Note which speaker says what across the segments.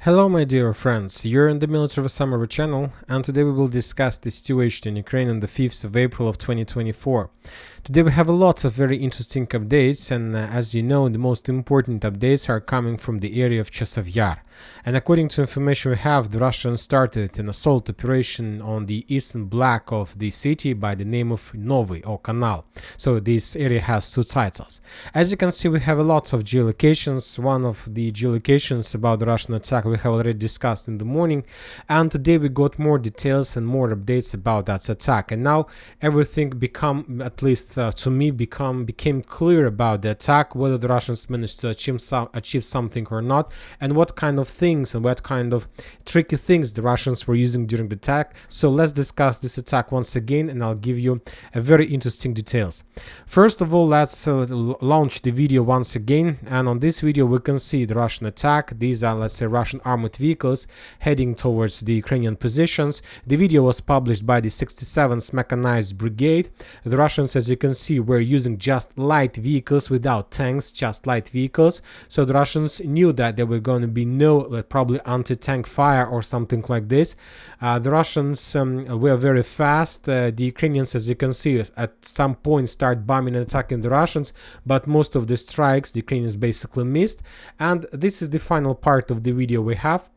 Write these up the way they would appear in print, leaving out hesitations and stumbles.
Speaker 1: Hello my dear friends, you're in the MilitarySummary channel, and today we will discuss the situation in Ukraine on the 5th of April of 2024. Today we have a lot of very interesting updates, and as you know, the most important updates are coming from the area of Chasiv Yar. And according to information we have, the Russians started an assault operation on the eastern block of the city by the name of Novy or Canal. So this area has two titles. As you can see, we have a lot of geolocations. One of the geolocations about the Russian attack we have already discussed in the morning, and today we got more details and more updates about that attack. And now everything at least to me, became clear about the attack, whether the Russians managed to achieve something or not, and what kind of things and what kind of tricky things the Russians were using during the attack. So let's discuss this attack once again, and I'll give you a very interesting details. First of all, let's launch the video once again, and on this video we can see the Russian attack. These are, let's say, Russian armored vehicles heading towards the Ukrainian positions. The video was published by the 67th Mechanized Brigade. The Russians, as you can see, were using just light vehicles without tanks, just light vehicles. So the Russians knew that there were going to be no probably anti-tank fire or something like this. The Russians were very fast. The Ukrainians, as you can see, at some point start bombing and attacking the Russians, but most of the strikes the Ukrainians basically missed. And this is the final part of the video we have.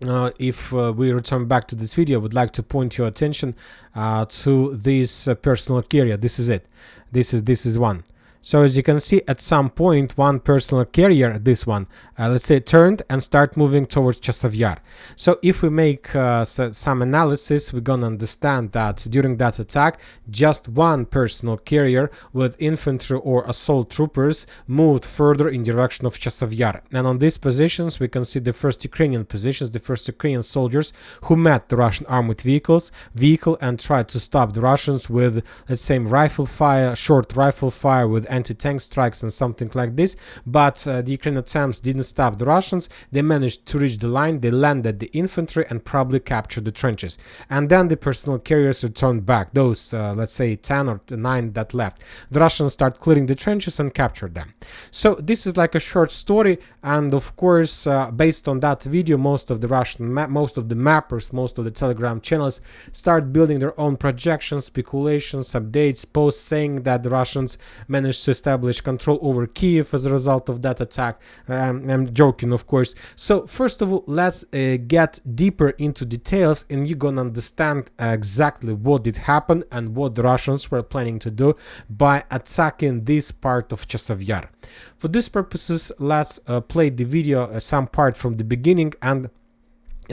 Speaker 1: If we return back to this video, I would like to point your attention to this personal carrier. This is it. This is one. So as you can see, at some point, one personal carrier, this one, let's say, turned and start moving towards Chasiv Yar. So if we make some analysis, we're gonna understand that during that attack, just one personal carrier with infantry or assault troopers moved further in direction of Chasiv Yar. And on these positions, we can see the first Ukrainian positions, the first Ukrainian soldiers who met the Russian armored vehicle and tried to stop the Russians with, let's say, rifle fire, short rifle fire with anti-tank strikes and something like this. But the Ukrainian attempts didn't stop the Russians. They managed to reach the line, they landed the infantry and probably captured the trenches. And then the personal carriers returned back, those let's say 10 or 9 that left. The Russians start clearing the trenches and captured them. So this is like a short story, and of course based on that video, most of the mappers, most of the Telegram channels start building their own projections, speculations, updates, posts saying that the Russians managed to establish control over Kiev as a result of that attack. I'm joking, of course. So first of all, let's get deeper into details, and you're gonna understand exactly what did happen and what the Russians were planning to do by attacking this part of Chasiv Yar. For these purposes, let's play the video, some part from the beginning. And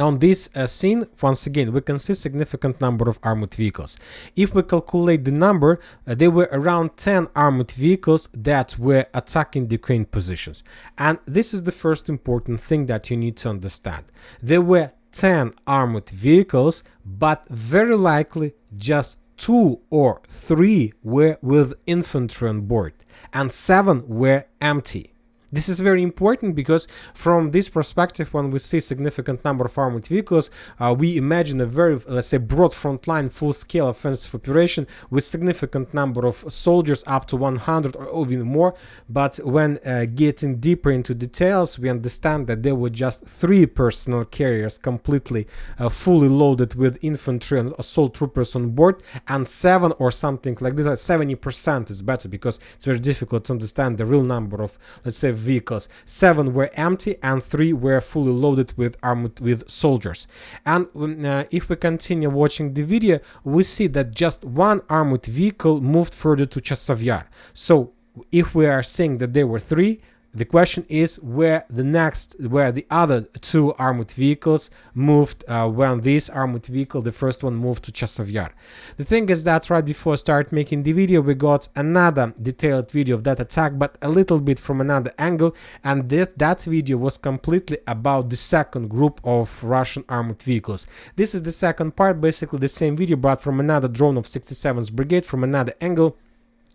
Speaker 1: on this scene, once again, we can see significant number of armored vehicles. If we calculate the number, there were around 10 armored vehicles that were attacking the Ukraine positions. And this is the first important thing that you need to understand. There were 10 armored vehicles, but very likely just 2 or 3 were with infantry on board, and 7 were empty. This is very important because from this perspective, when we see significant number of armored vehicles, we imagine a very, let's say, broad front line, full-scale offensive operation with significant number of soldiers, up to 100 or even more. But when getting deeper into details, we understand that there were just 3 personal carriers completely fully loaded with infantry and assault troopers on board, and 7 or something like this. 70% is better because it's very difficult to understand the real number of, let's say, vehicles. 7 were empty and 3 were fully loaded with soldiers. And if we continue watching the video, we see that just one armored vehicle moved further to Chasiv Yar. So if we are saying that there were 3, the question is where the other 2 armored vehicles moved when this armored vehicle, the first one, moved to Chasiv Yar. The thing is that right before I start making the video, we got another detailed video of that attack, but a little bit from another angle, and that video was completely about the second group of Russian armored vehicles. This is the second part, basically the same video, but from another drone of 67th Brigade, from another angle.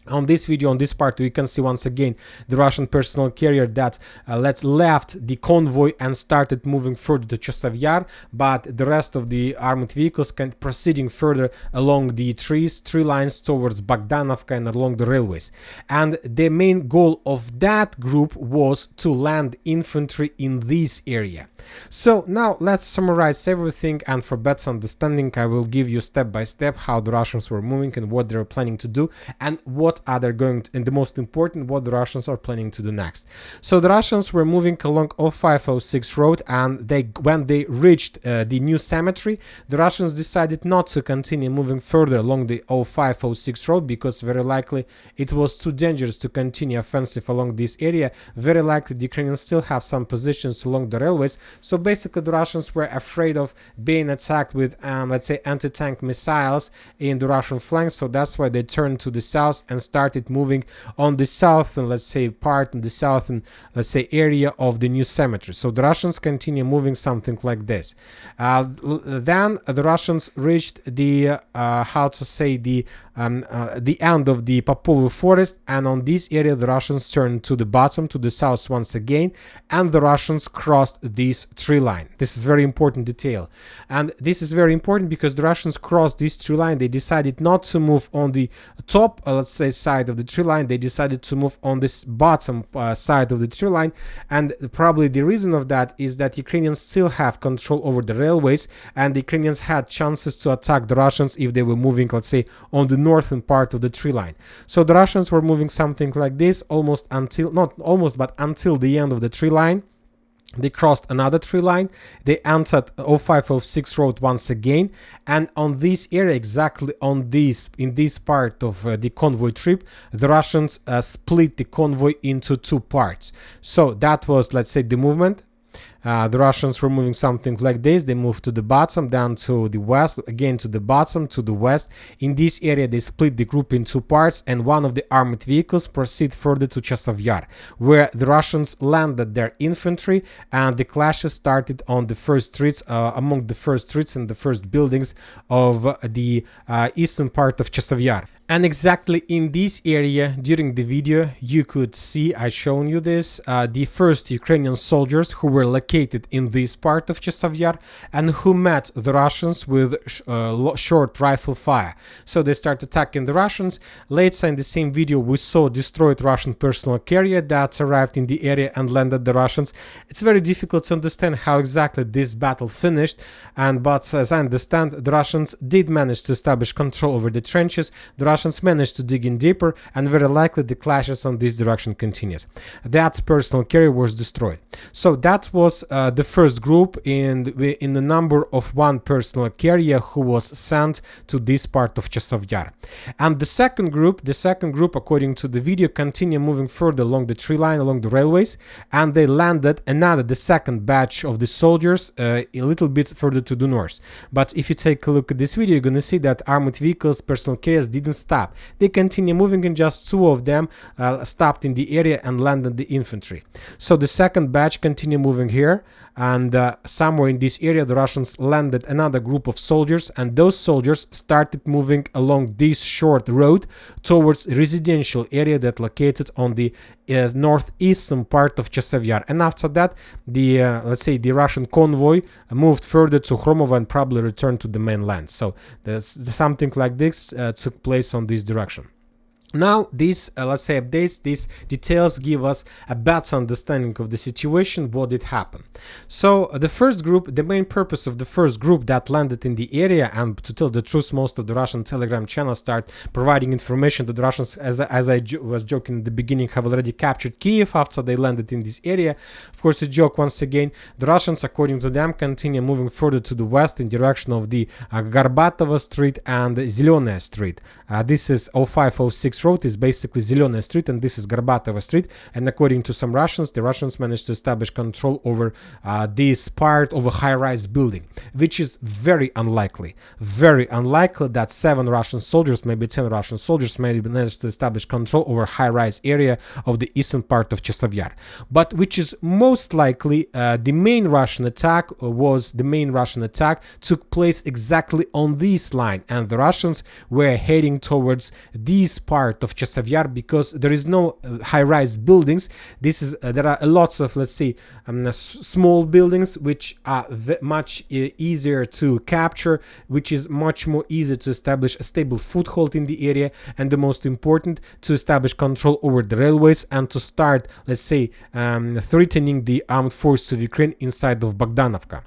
Speaker 1: On this video, on this part, we can see once again the Russian personal carrier that left the convoy and started moving further to Chasiv Yar, but the rest of the armored vehicles proceeding further along the tree lines towards Bohdanivka and along the railways. And the main goal of that group was to land infantry in this area. So now let's summarize everything, and for better understanding I will give you step by step how the Russians were moving and what they were planning to do, and what are they going to, and the most important, what the Russians are planning to do next. So the Russians were moving along 0506 road, and when they reached the new cemetery, the Russians decided not to continue moving further along the 0506 road, because very likely it was too dangerous to continue offensive along this area. Very likely the Ukrainians still have some positions along the railways. So basically the Russians were afraid of being attacked with let's say anti-tank missiles in the Russian flank, so that's why they turned to the south and started moving on the southern, let's say, part in the southern, let's say, area of the new cemetery. So the Russians continue moving something like this. Then the Russians reached the how to say, the end of the Popovo forest, and on this area the Russians turned to the bottom, to the south once again, and the Russians crossed this tree line. This is very important detail, and this is very important because the Russians crossed this tree line. They decided not to move on the top, let's say, side of the tree line. They decided to move on this bottom side of the tree line, and probably the reason of that is that Ukrainians still have control over the railways, and the Ukrainians had chances to attack the Russians if they were moving, let's say, on the northern part of the tree line. So the Russians were moving something like this, almost until, not almost, but until the end of the tree line. They crossed another tree line, they entered 0506 road once again, and on this area, exactly on this, in this part of the convoy trip, the Russians split the convoy into two parts. So that was, let's say, the movement. The Russians were moving something like this. They moved to the bottom, down to the west, again to the bottom, to the west. In this area, they split the group in two parts, and one of the armored vehicles proceed further to Chasiv Yar, where the Russians landed their infantry, and the clashes started on the first streets, among the first streets and the first buildings of the eastern part of Chasiv Yar. And exactly in this area, during the video, you could see, I shown you this, the first Ukrainian soldiers who were located in this part of Chasiv Yar and who met the Russians with short rifle fire. So they start attacking the Russians. Later in the same video, we saw destroyed Russian personal carrier that arrived in the area and landed the Russians. It's very difficult to understand how exactly this battle finished, but as I understand, the Russians did manage to establish control over the trenches. The Russians managed to dig in deeper, and very likely the clashes on this direction continues. That personal carrier was destroyed. So that was the first group in the number of one personal carrier who was sent to this part of Chasiv Yar. And the second group, according to the video, continue moving further along the tree line, along the railways, and they landed the second batch of the soldiers a little bit further to the north. But if you take a look at this video, you're gonna see that armored vehicles, personal carriers didn't stop. They continue moving, and just two of them stopped in the area and landed the infantry. So the second batch continue moving here, and somewhere in this area the Russians landed another group of soldiers, and those soldiers started moving along this short road towards residential area that located on the northeastern part of Chasiv Yar. And after that, the let's say the Russian convoy moved further to Khromovo and probably returned to the mainland. So something like this took place on this direction. Now these let's say updates, these details give us a better understanding of the situation, what did happen. So the first group, the main purpose of the first group that landed in the area, and to tell the truth, most of the Russian Telegram channels start providing information that the Russians, as I was joking in the beginning, have already captured Kiev after they landed in this area. Of course, a joke once again. The Russians, according to them, continue moving further to the west in direction of the Gorbatova Street and Zelenoye Street. This is 0506 road, is basically Zelenoye Street, and this is Gorbatova Street. And according to some Russians, the Russians managed to establish control over this part of a high-rise building, which is very unlikely. Very unlikely that 7 Russian soldiers, maybe 10 Russian soldiers, managed to establish control over high-rise area of the eastern part of Chasiv Yar. But which is most likely the main Russian attack took place exactly on this line, and the Russians were heading towards this part part of Chasiv Yar because there is no high-rise buildings. There are lots of, let's say, small buildings which are much easier to capture, which is much more easy to establish a stable foothold in the area, and the most important, to establish control over the railways and to start, let's say, threatening the armed forces of Ukraine inside of Bohdanivka.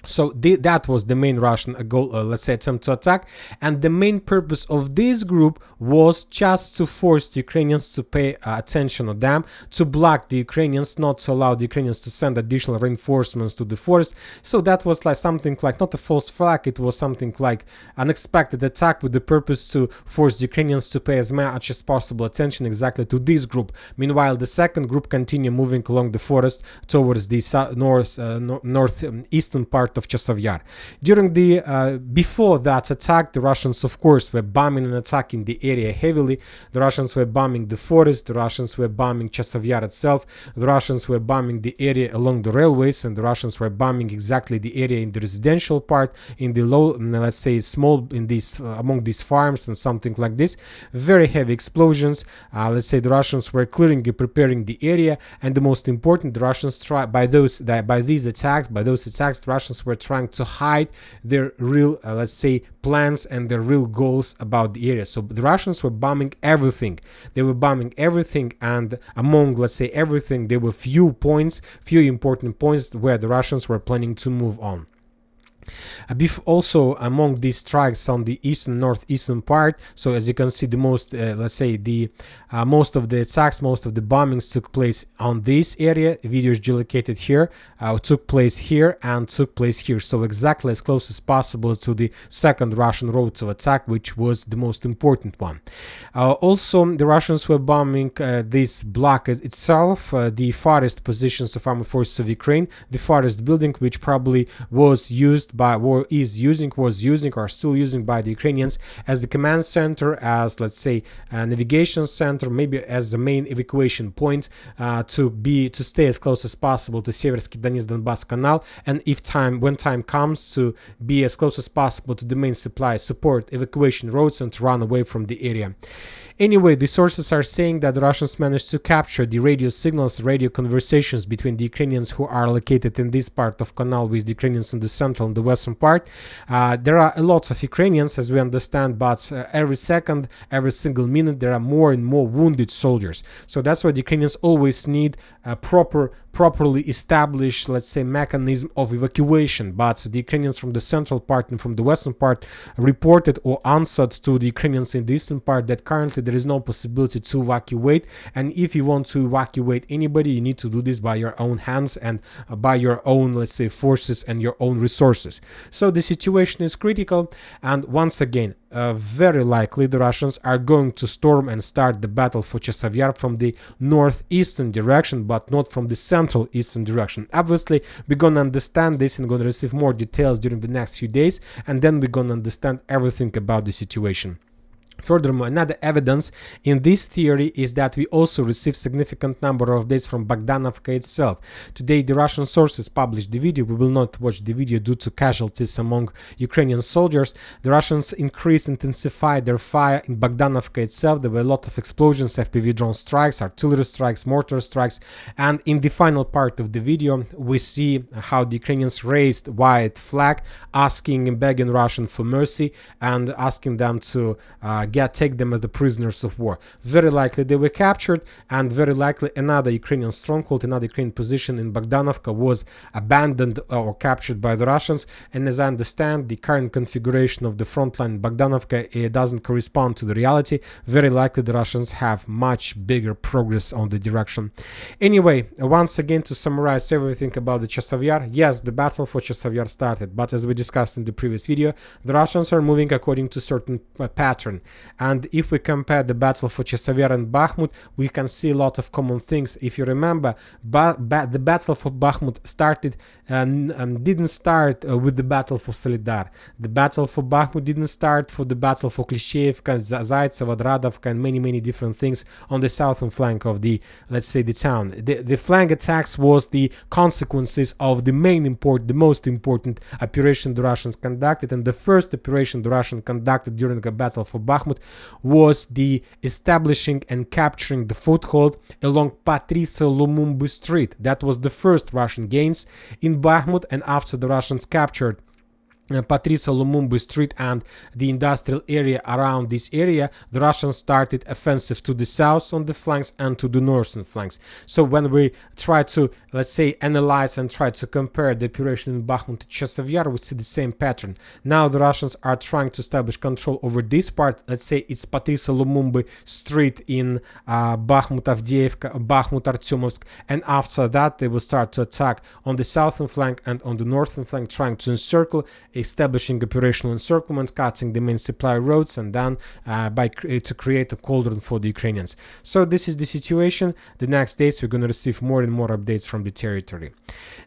Speaker 1: So that was the main Russian goal, let's say, attempt to attack, and the main purpose of this group was just to force the Ukrainians to pay attention on them, to block the Ukrainians, not to allow the Ukrainians to send additional reinforcements to the forest. So that was like something like not a false flag, it was something like unexpected attack with the purpose to force the Ukrainians to pay as much as possible attention exactly to this group. Meanwhile, the second group continued moving along the forest towards the northeastern part of Chasiv Yar. During the before that attack, the Russians, of course, were bombing and attacking the area heavily. The Russians were bombing the forest, the Russians were bombing Chasiv Yar itself, the Russians were bombing the area along the railways, and the Russians were bombing exactly the area in the residential part, in the low, let's say, small, in these among these farms and something like this. Very heavy explosions. Let's say the Russians were clearing and preparing the area, and the most important, the Russians by those attacks, the Russians were trying to hide their real, let's say, plans and their real goals about the area. So the Russians were bombing everything. They were bombing everything, and among, let's say, everything, there were few important points where the Russians were planning to move on. Also, among these strikes on the northeastern part, so as you can see, the most, let's say, the most of the attacks, most of the bombings took place on this area. The video is geolocated here, took place here and took place here, so exactly as close as possible to the second Russian road of attack, which was the most important one. Also, the Russians were bombing this block itself, the farthest positions of armed forces of Ukraine, the farthest building, which probably was used by, or was using or still using by the Ukrainians as the command center, as, let's say, a navigation center, maybe as the main evacuation point, to stay as close as possible to Seversky Donetsk-Donbass Canal, and when time comes, to be as close as possible to the main supply, support evacuation roads, and to run away from the area. Anyway, the sources are saying that the Russians managed to capture the radio signals, radio conversations between the Ukrainians who are located in this part of canal with the Ukrainians in the central and the western part. There are lots of Ukrainians, as we understand, but every second, every single minute, there are more and more wounded soldiers. So that's why the Ukrainians always need a properly established, let's say, mechanism of evacuation. But the Ukrainians from the central part and from the western part reported or answered to the Ukrainians in the eastern part that currently there is no possibility to evacuate, and if you want to evacuate anybody, you need to do this by your own hands and by your own, let's say, forces and your own resources. So the situation is critical, and once again, very likely the Russians are going to storm and start the battle for Chasiv Yar from the northeastern direction, but not from the central eastern direction. Obviously, we're gonna understand this and gonna receive more details during the next few days, and then we're gonna understand everything about the situation. Furthermore, another evidence in this theory is that we also received significant number of updates from Bohdanivka itself. Today, the Russian sources published the video. We will not watch the video due to casualties among Ukrainian soldiers. The Russians intensified their fire in Bohdanivka itself. There were a lot of explosions, FPV drone strikes, artillery strikes, mortar strikes, and in the final part of the video, we see how the Ukrainians raised white flag, asking and begging Russian for mercy and asking them to take them as the prisoners of war. Very likely they were captured, and very likely another Ukrainian stronghold, another Ukrainian position in Bohdanivka was abandoned or captured by the Russians. And as I understand, the current configuration of the front line in Bohdanivka doesn't correspond to the reality. Very likely the Russians have much bigger progress on the direction. Anyway, once again, to summarize everything about the Chasiv Yar, yes, the battle for Chasiv Yar started, but as we discussed in the previous video, the Russians are moving according to certain pattern. And if we compare the battle for Chasiv Yar and Bakhmut, we can see a lot of common things. If you remember, the battle for Bakhmut started didn't start with the battle for Vuhledar. The battle for Bakhmut didn't start for the battle for Klishchiivka, Zaitsev, Radovka, and many different things on the southern flank of the, let's say, the town. The flank attacks was the consequences of the most important operation the Russians conducted, and the first operation the Russians conducted during the battle for Bakhmut Bakhmut was the establishing and capturing the foothold along Patrice-Lumumba Street. That was the first Russian gains in Bakhmut, and after the Russians captured Patrice-Lumumba Street and the industrial area around this area, the Russians started offensive to the south on the flanks and to the northern flanks. So when we try to, let's say, analyze and try to compare the operation in Bakhmut to Chasiv Yar, we see the same pattern. Now the Russians are trying to establish control over this part. Let's say it's Patrice-Lumumba Street in Bakhmut, Avdiivka, Bakhmut, Artyomovsk, and after that they will start to attack on the southern flank and on the northern flank, trying to encircle, establishing operational encirclements, cutting the main supply roads, and then to create a cauldron for the Ukrainians. So this is the situation. The next days we're going to receive more and more updates from the territory.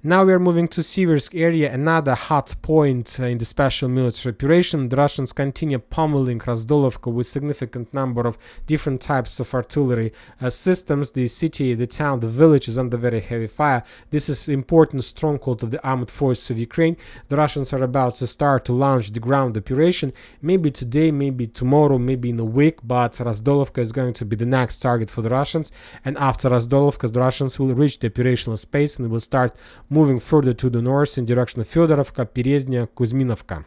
Speaker 1: Now we are moving to Siversk area, another hot point in the special military operation. The Russians continue pummeling Razdolovka with significant number of different types of artillery systems. The city, the town, the village is under very heavy fire. This is important stronghold of the armed forces of Ukraine. The Russians are about to start to launch the ground operation, maybe today, maybe tomorrow, maybe in a week, but Razdolovka is going to be the next target for the Russians, and after Razdolovka the Russians will reach the operational space and will start moving further to the north in direction of Fyodorovka, Perezhnya, Kuzminovka.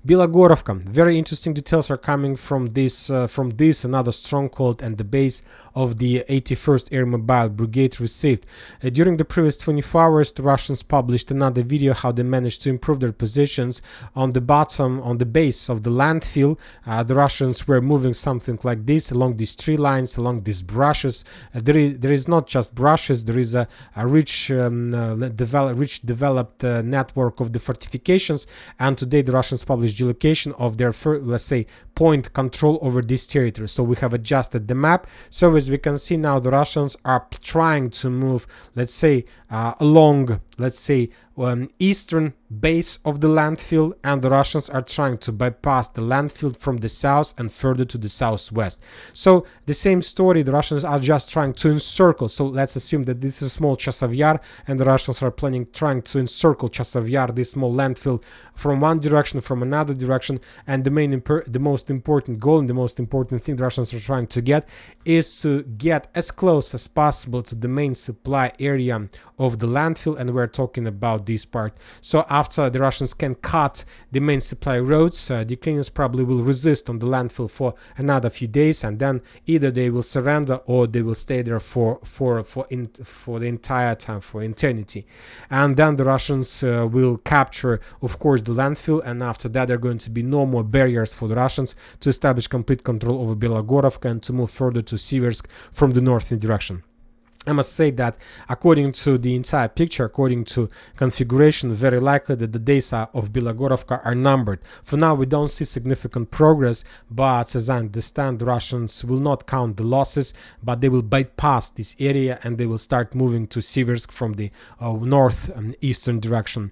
Speaker 1: Belogorovka, very interesting details are coming from this another stronghold and the base of the 81st Air Mobile Brigade received. During the previous 24 hours, the Russians published another video how they managed to improve their positions on the bottom, on the base of the landfill. The Russians were moving something like this along these tree lines, along these brushes. There is not just brushes, there is a rich developed network of the fortifications, and today the Russians published geolocation of their, let's say, point control over this territory. So we have adjusted the map. So as we can see now, the Russians are trying to move, let's say, along, let's say, eastern base of the landfill, and the Russians are trying to bypass the landfill from the south and further to the southwest. So the same story, the Russians are just trying to encircle. So let's assume that this is a small Chasiv Yar, and the Russians are trying to encircle Chasiv Yar, this small landfill, from one direction, from another direction. And the most important goal and the most important thing the Russians are trying to get is to get as close as possible to the main supply area of the landfill, and we're talking about this part. So after the Russians can cut the main supply roads, the Ukrainians probably will resist on the landfill for another few days, and then either they will surrender or they will stay there for the entire time, for eternity. And then the Russians will capture, of course, the landfill, and after that there are going to be no more barriers for the Russians to establish complete control over Belogorovka and to move further to Siversk from the northern direction. I must say that according to the entire picture, according to configuration, very likely that the days of Belogorovka are numbered. For now, we don't see significant progress, but as I understand, the Russians will not count the losses, but they will bypass this area and they will start moving to Siversk from the north and eastern direction.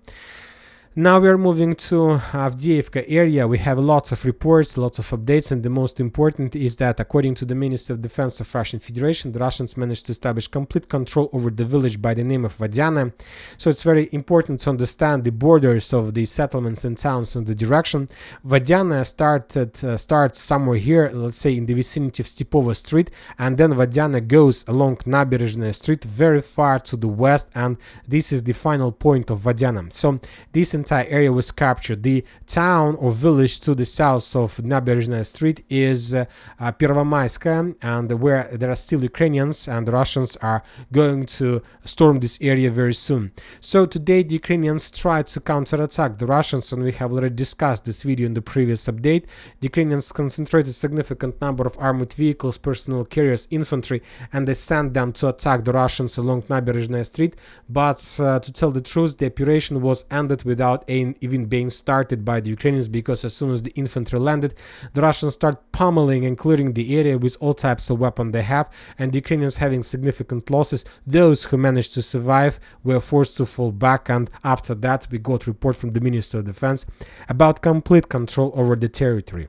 Speaker 1: Now we are moving to Avdiivka area. We have lots of reports, lots of updates, and the most important is that according to the Minister of Defense of Russian Federation, the Russians managed to establish complete control over the village by the name of Vodyane. So it's very important to understand the borders of the settlements and towns in the direction. Vodyane starts somewhere here, let's say in the vicinity of Stepova Street, and then Vodyane goes along Naberezhnaya Street very far to the west, and this is the final point of Vodyane. So this entire area was captured. The town or village to the south of Naberezhnaya Street is Pervomaiske, and where there are still Ukrainians, and the Russians are going to storm this area very soon. So today the Ukrainians tried to counterattack the Russians, and we have already discussed this video in the previous update. The Ukrainians concentrated a significant number of armored vehicles, personnel carriers, infantry, and they sent them to attack the Russians along Naberezhnaya Street. But to tell the truth, the operation was ended without even being started by the Ukrainians, because as soon as the infantry landed, the Russians start pummeling and clearing the area with all types of weapons they have, and the Ukrainians having significant losses. Those who managed to survive were forced to fall back, and after that we got report from the Minister of Defense about complete control over the territory.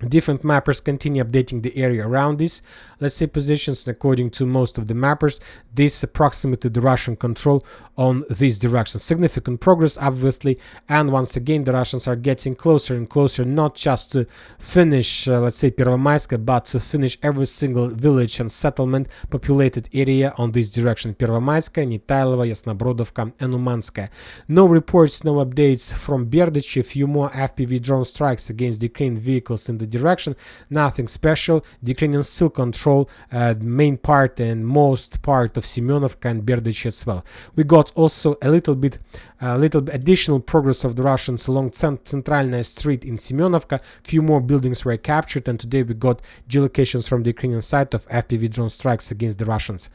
Speaker 1: Different mappers continue updating the area around these, let's say, positions, and according to most of the mappers, this approximated the Russian control on these directions. Significant progress, obviously, and once again the Russians are getting closer and closer, not just to finish, let's say, Pervomaiske, but to finish every single village and settlement populated area on this direction: Pervomaiske, Nitailova, Yasnobrodovka, and Umanskaya. No reports, no updates from Berdichi. A few more FPV drone strikes against Ukrainian vehicles in the direction. Nothing special. The Ukrainians still control the main part and most part of Semyonovka and Berdichi as well. We got also a little additional progress of the Russians along Centralnaya Street in Semyonovka. Few more buildings were captured, and today we got geolocations from the Ukrainian side of FPV drone strikes against the Russians.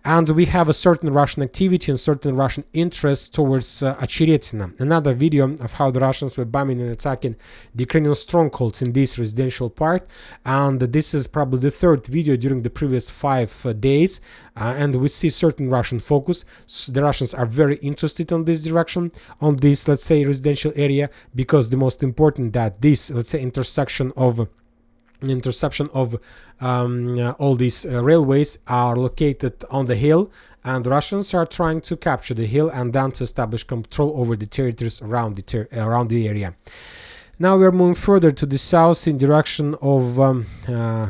Speaker 1: And we have a certain Russian activity and certain Russian interest towards Ocheretina. Another video of how the Russians were bombing and attacking the Ukrainian strongholds in this residential part, and this is probably the third video during the previous 5 days, and we see certain Russian focus. So the Russians are very interested on this direction, on this, let's say, residential area, because the most important that this, let's say, intersection of all these railways are located on the hill, and the Russians are trying to capture the hill and then to establish control over the territories around the area. Now we are moving further to the south in direction of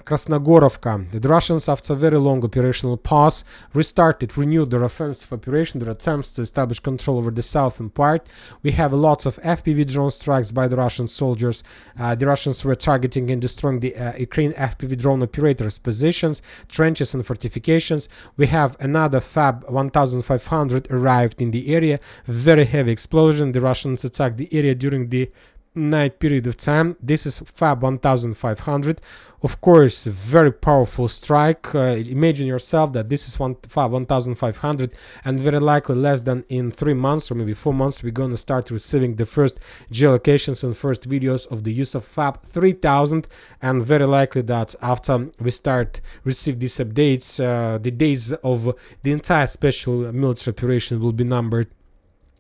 Speaker 1: Krasnogorovka. The Russians, after a very long operational pause, renewed their offensive operation, their attempts to establish control over the southern part. We have lots of FPV drone strikes by the Russian soldiers. The Russians were targeting and destroying the Ukrainian FPV drone operators' positions, trenches and fortifications. We have another FAB 1500 arrived in the area. Very heavy explosion. The Russians attacked the area during the night period of time. This is FAB 1500. Of course, a very powerful strike. Imagine yourself that this is FAB 1500, and very likely less than in 3 months or maybe 4 months we're going to start receiving the first geolocations and first videos of the use of FAB 3000, and very likely that after we start receive these updates, the days of the entire special military operation will be numbered.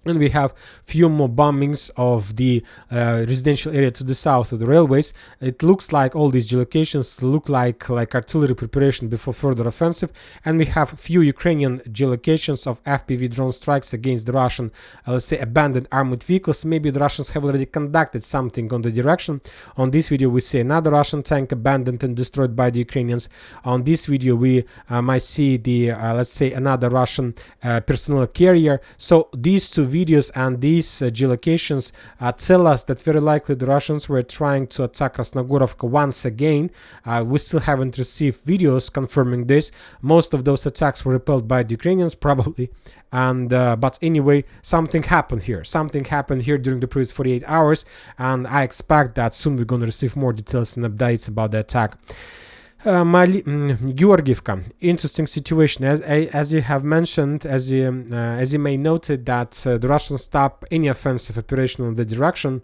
Speaker 1: And we have few more bombings of the residential area to the south of the railways. It looks like all these geolocations look like artillery preparation before further offensive. And we have few Ukrainian geolocations of FPV drone strikes against the Russian, let's say, abandoned armored vehicles. Maybe the Russians have already conducted something on the direction. On this video we see another Russian tank abandoned and destroyed by the Ukrainians. On this video we might see the, let's say, another Russian personnel carrier. So these two videos and these geolocations tell us that very likely the Russians were trying to attack Krasnogorovka once again. We still haven't received videos confirming this. Most of those attacks were repelled by the Ukrainians probably, and but anyway, something happened here during the previous 48 hours, and I expect that soon we're going to receive more details and updates about the attack. Georgiivka, interesting situation. As you have mentioned, as you may noted, that the Russians stopped any offensive operation in the direction.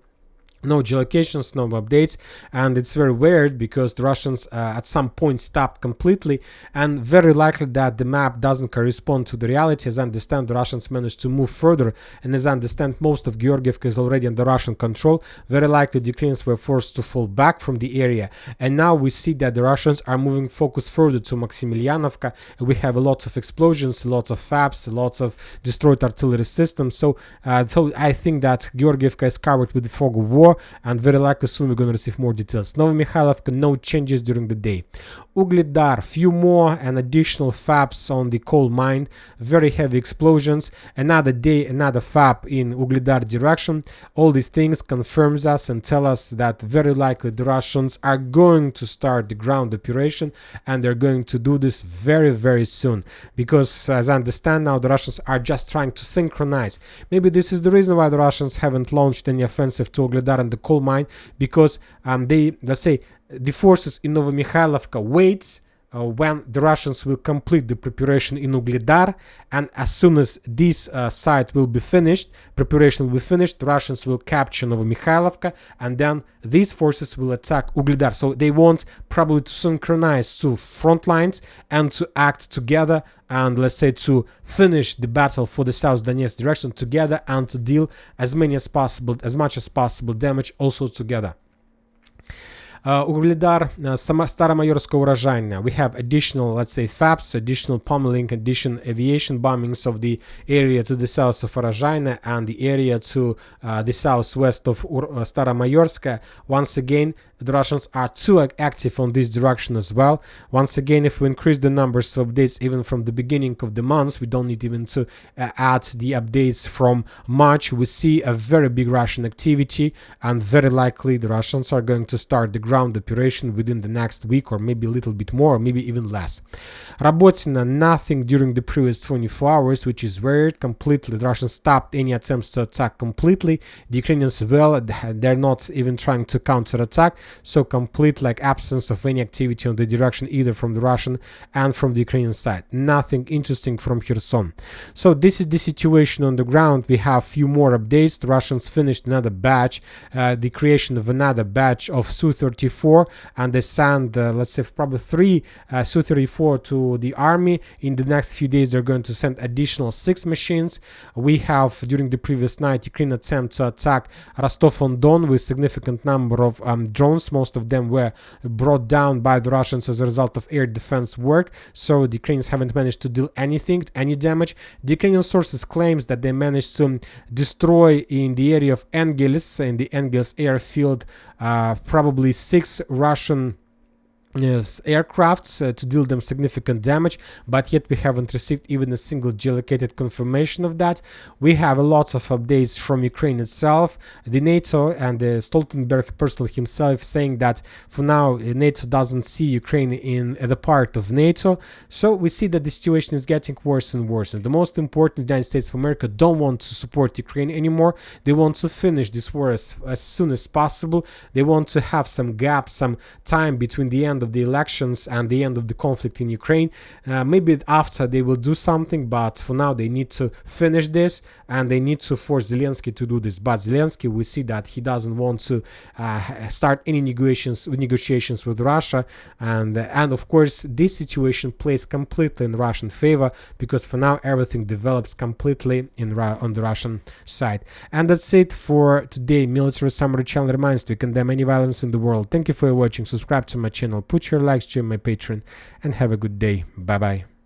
Speaker 1: No geolocations, no updates, and it's very weird because the Russians at some point stopped completely, and very likely that the map doesn't correspond to the reality. As I understand, the Russians managed to move further, and as I understand, most of Georgiivka is already under Russian control. Very likely the Ukrainians were forced to fall back from the area, and now we see that the Russians are moving focus further to Maximilianovka. We have lots of explosions, lots of FABs, lots of destroyed artillery systems. So I think that Georgiivka is covered with the fog of war, and very likely soon we're going to receive more details. Novomikhailivka, no changes during the day. Vuhledar, few more and additional FABs on the coal mine, very heavy explosions. Another day, another FAB in Vuhledar direction. All these things confirms us and tell us that very likely the Russians are going to start the ground operation, and they're going to do this very, very soon, because as I understand now, the Russians are just trying to synchronize. Maybe this is the reason why the Russians haven't launched any offensive to Vuhledar and the coal mine, because they, let's say, the forces in Novomikhailivka waits when the Russians will complete the preparation in Vuhledar, and as soon as this site will be finished, preparation will be finished, the Russians will capture Novomikhailivka, and then these forces will attack Vuhledar. So they want probably to synchronize two front lines and to act together, and let's say to finish the battle for the South Donetsk direction together, and to deal as much as possible damage also together. Vuhledar, Staromayorska Urozhaina. We have additional, let's say, FABs, additional pummeling, additional aviation bombings of the area to the south of Urozhaina and the area to the southwest of Staromayorska. Once again, the Russians are too active on this direction as well. Once again, if we increase the numbers of updates even from the beginning of the month, we don't need even to add the updates from March. We see a very big Russian activity, and very likely the Russians are going to start the ground operation within the next week, or maybe a little bit more, or maybe even less. Robotyne, nothing during the previous 24 hours, which is weird. Completely, the Russians stopped any attempts to attack completely. The Ukrainians, well, they're not even trying to counterattack. So complete absence of any activity on the direction either from the Russian and from the Ukrainian side. Nothing interesting from Kherson. So this is the situation on the ground. We have few more updates. The Russians finished another batch, the creation of another batch of Su-34, and they sent, let's say, probably 3 Su-34 to the army. In the next few days, they're going to send additional 6 machines. We have, during the previous night, Ukraine attempt to attack Rostov-on-Don with significant number of drones. Most of them were brought down by the Russians as a result of air defense work, so the Ukrainians haven't managed to deal any damage. The Ukrainian sources claims that they managed to destroy in the area of Engels, in the Engels airfield, probably 6 Russian aircrafts to deal them significant damage, but yet we haven't received even a single geolocated confirmation of that. We have a lot of updates from Ukraine itself, the NATO, and Stoltenberg personally himself saying that for now NATO doesn't see Ukraine in the part of NATO. So we see that the situation is getting worse and worse, and the most important, the United States of America don't want to support Ukraine anymore. They want to finish this war as soon as possible. They want to have some gap, some time between the end of the elections and the end of the conflict in Ukraine. Maybe after they will do something, but for now they need to finish this, and they need to force Zelensky to do this. But Zelensky, we see that he doesn't want to start any negotiations with Russia, and of course this situation plays completely in Russian favor, because for now everything develops completely on the Russian side. And that's it for today. Military Summary channel reminds to condemn any violence in the world. Thank you for watching. Subscribe to my channel, put your likes, join my Patreon, and have a good day. Bye bye.